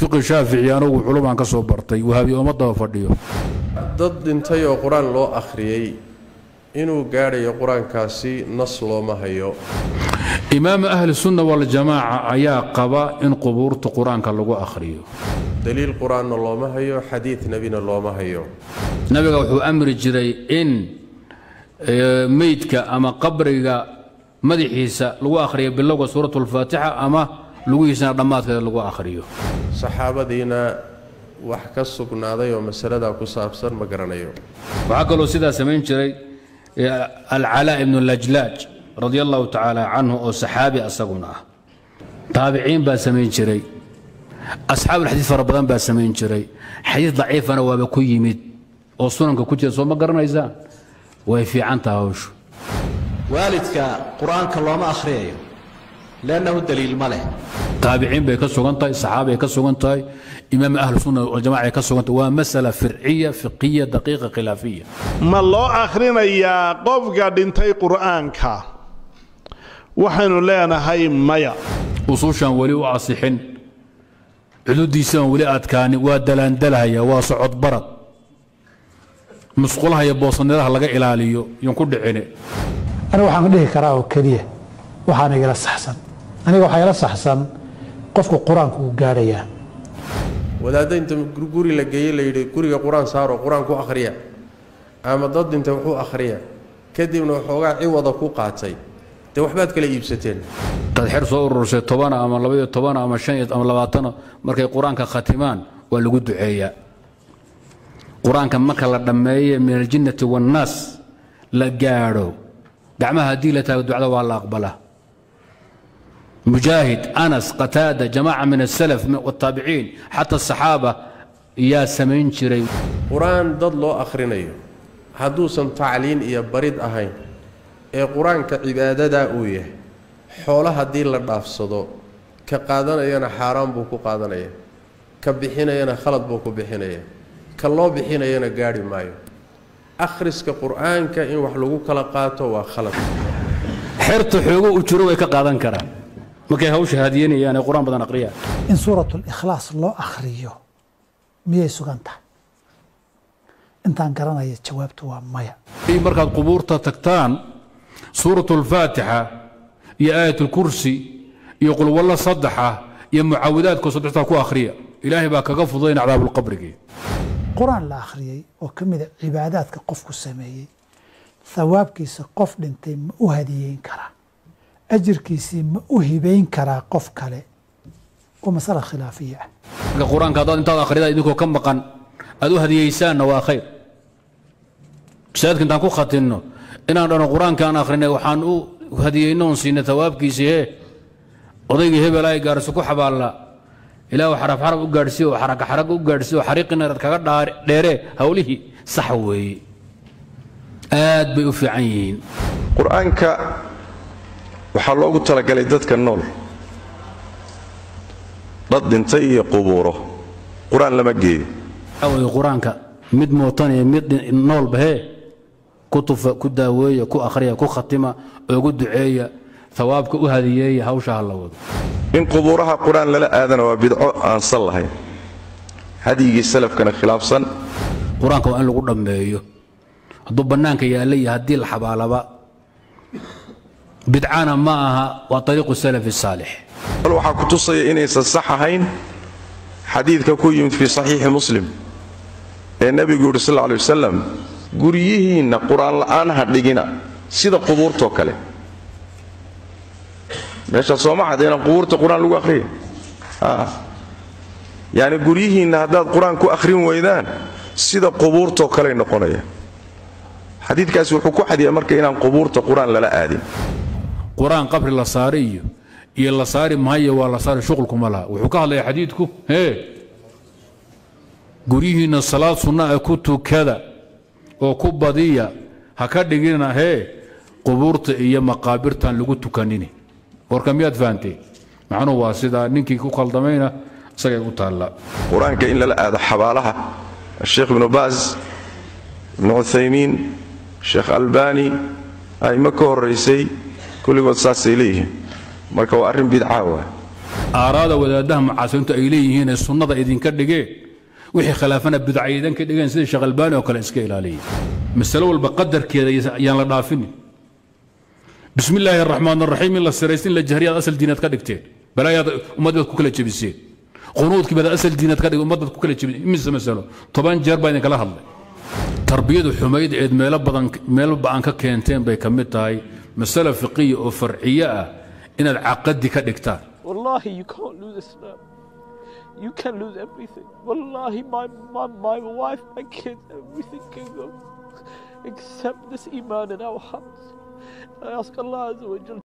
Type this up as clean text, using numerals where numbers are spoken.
fiqi shaafici anagu culumaan ka soo bartay wahabi ummadda fadhiyo dad dhintay oo quraan loo akhriyay inuu gaarayo quraankaasi nas looma hayo imaam ahli sunna wal jamaa ayaa qaba in qubuurta quraanka lagu akhriyo daliil quraan looma hayo xadiis nabina looma hayo nabiga wuxuu amri jiray in meydka ama qabriga madaxiisa lagu akhriyo bilowga suuratul faatiha ama lugihiisana dhamaadkeeda lagu akhriyo saxaabadiina wax ka sugnaaday oo masalada ku saabsan ma garanayo waxa kale oo sidaa sameyn jiray al-Alaa ibn al-Lajlaj radiyallahu ta'ala anhu oo saxaabi asaguna taabiciin baa sameyn jiray asxaab al-hadith farabadan baa sameyn jiray hadith daciifana waa ku yimid oo sunanka ku jira soo ma garanaysaa way fiican tahay waalidka quraanka looma akhriyo لأنه دليل ماله تابعين بيكسوغنتاي صحابه بيكسوغنتاي امام اهل السنه والجماعه بيكسوغنتاي ومساله فرعيه فقهيه دقيقه خلافيه ما الله اخرنا يا قفقا دنتي قرانك وحنو لنا هاي مايا وصوشان ولي واصحين حدوديسان ولي ادكاني ودلان دلهيا وصعد برد مسقولها يا بوصنيرها لغا ilaaliyo yon ku dhicine انا waxaan dhihi karaa oo kaliya waxaan igala saxsan aniga waxa ila saxsan qofku quraanku uu gaaraya wadaadaynta guri la geeyay la yiri guriga quraan saaro quraanku akhriya ama dad inta wuxuu akhriya kadibna waxoogaa ciwada ku qaatay de waxbaad kala iibsateen dad xir soo urursay 10 ama 12 ama 5 ama 20 markay quraanka khatimaan waa lagu duceeyaa quraanka marka la dhameeyo min al-jinnati wan-nas la gaaro gacmaha hadii la taago ducada waa la aqbalaa مجاهد أنس قتادة جماعة من السلف والتابعين حتى الصحابة يا سمين شري قرآن ضد لو أخرينيو هدوسا تعلين يا بريد أهين قرآن كعبادة داوية حولها دي للنافصدو كقادنا يانا حرام بوكو قادنا يا كبحينا يانا خلط بوكو بحينا كالله بحينا يانا قاري مايو أخرس كقرآن كإن وحلقو كلاقاته وخلط حرت حقوق وشروع كقادن كرا markay hawsha haadiyeenayaan quraan badan aqriya in suuratul ikhlaas loo akhriyo miyay suganta intaan garanaya jawaabtu waa maya markaad qubuurta tagtaan suuratul faatiha iyo aayatul kursi iyo qul walla saddexa iyo mucaawidaadka saddexda ku akhriya ilaahay baa kaga fudayn cadaabul qabrigi quraan la akhriyay oo kamid ah cibaadaadka qofku sameeyay thawaabkiisa qof dhintay ma u hadiyeyn karaa أجركيسي ما أهبين كرا قف كله ومسألة خلافية. القرآن كذا أنت آخرها إذا كم مكان أدو هذه يسان وآخر. سيد كنت أقول خاتنه إن أنا القرآن كان آخرنا وحان هذه ينون سين ثواب كيسي وضيق هبة لا يجارسكو حبالا إلى وحرف حرف وجارسي وحرك حرك وجارسي وحريقنا رتكعر داره هوله صحوي آد بيوفي عين. قرآن ك waxaa loogu talagalay dadka nool dad dhintay iyo qubuuro quraan lama geeyo away quraanka mid mootan iyo mid nool bahe kutufa ku daaweeyo ku akhriya ku khatima ugu duceeya thawaabka u hadiyeeya hawsha la wado in qubuuraha quraan lala aadana waa bidco aan sal lahayn hadiyigi salafkana khilaafsan quraanka waa in lagu dhameeyo haduu banaanka yaalay hadii la xabaalaba بدعانا معها وطريق السلف الصالح. waxaa ku tusaya inaysan sax ahayn xadiidka ku yimid fi sahih muslim ee nabigu sallallahu alayhi wasallam guriyihiina quraan la'aan ha dhigina sida qubuurto kale meesha Soomaaliya inaan qubuurta quraan lagu akhriyo yaani guriyihiina hadaad quraan ku akhrin weydaan sida qubuurto kale noqonaya xadiidkaas wuxuu ku xadiyaa marka inaan qubuurta quraan lala aadin قرآن قبر لصاري يلا صاري مهيا ولا صاري شغلكم ولا وحكاه لي حديدكم هي قريهن الصلاة صنع كتو كذا وكبضية هكذا جينا هي قبورت إيا مقابرتان لقوتو كانيني وركميات فانتي معنو واسدا نينكي كوكال دمينا ساقي قطالا قرآن كإن لا هذا حبالها الشيخ ابن باز ابن عثيمين الشيخ الباني أي مكور رئيسي كل قد ساس إليه مركو أرم بدعاوة aaraada wadaadaha mucaasiriintu ay leeyihiin ee sunnada idinka dhigeen wixii khilaafana bidcaydan ka dhigeen sida Sheekh Albani oo kale iska ilaaliya mas'alo walba qadarkeeda ayaan la dhaafin bismillaahi arrahmaani arrahiim la siraysin la jahriyaad asal diinad ka dhigteen balaayada ummadda ku kala jabiseen qunuudkii bada asal diinad ka dhig ummadda ku kala jabiseen imise mas'alo 10 jeer baa idin kala hadlay tarbiyadu xumayd ee meel baan ka keenteen bay kamid tahay mas'ala fiqiya oo farciya ah inaad aqadi ka dhigtaan wallahi you can't lose Islam. You can lose everything. Wallahi, my wife, my kids, everything can go except this iman in our hearts. I ask Allah Azza wa Jalla